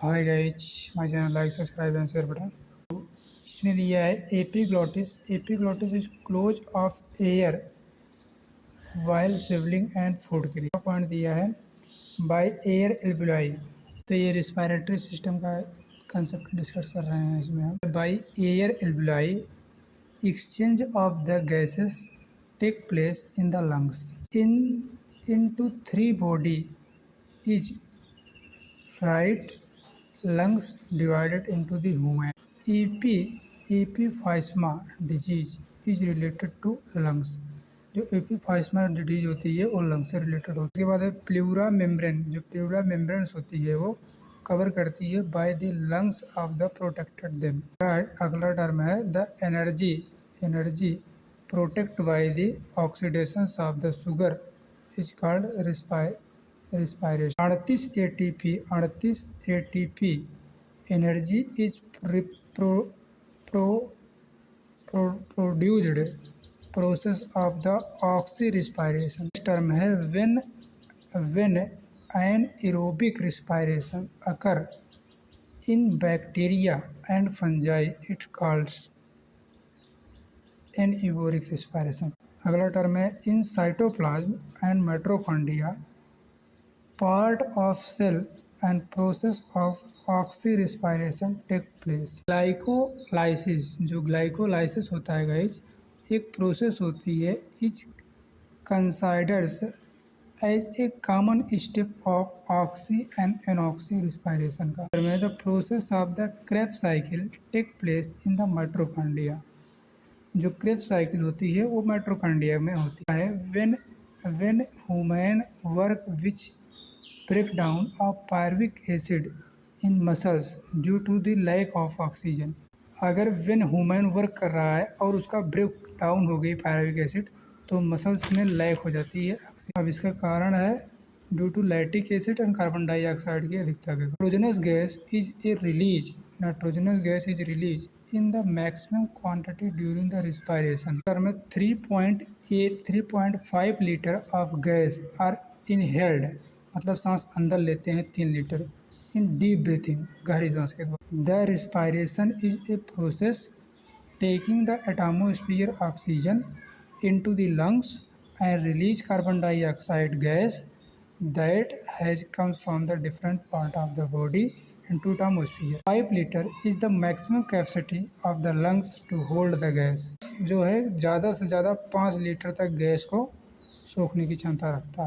Hi guys, my channel like subscribe and share button. इसमें दिया है epiglottis. Epiglottis is close of air while swivelling and food क्रिया। Point दिया है by air alveoli. तो ये रिस्पायरेटरी सिस्टम का कंसेप्ट डिस्कस कर रहे हैं। इसमें हम by air alveoli exchange of the gases take place in the lungs into three body is right lungs divided into the human. Emphysema disease is related to lungs. जो emphysema disease होती है वो lungs से related होती है। उसके बाद है प्लूरा मेम्ब्रेन। जो प्लूरा मेम्ब्रेन्स होती है वो कवर करती है by the lungs of the protected them. अगला टर्म है the energy protect by the oxidation of the sugar is called respiration. 38 ATP energy is produced process of the oxy-respiration. This term है when anaerobic respiration occur in bacteria and fungi, it calls anaerobic respiration. अगला term है in cytoplasm and mitochondria part of cell and process of oxy respiration take place. Glycolysis. जो glycolysis होता है guys एक process होती है which considers as a common step of oxy and anoxy respiration का। The process of the Krebs cycle take place in the mitochondria. जो Krebs cycle होती है वो माइटोकॉन्ड्रिया में होती है। when human work which breakdown of pyruvic acid in muscles due to the lack of oxygen। अगर when human work कर रहा है और उसका ब्रेक डाउन हो गई पायरुविक एसिड तो मसल्स में लैक हो जाती है। अब इसका कारण है due to lactic acid and carbon dioxide की अधिकता के। Nitrogenous gas is release in the maximum quantity during the respiration। में 3.5 litre of gas are inhaled, मतलब सांस अंदर लेते हैं 3 लीटर इन डीप ब्रीथिंग, गहरी सांस के द्वारा। The respiration is a process taking the atmosphere oxygen into the lungs and release carbon dioxide gas that has comes from the different part of the body into the atmosphere। 5 liter is the maximum capacity of the lungs to hold the gas। जो है ज़्यादा से ज़्यादा 5 litre तक gas को सोखने की क्षमता रखता है।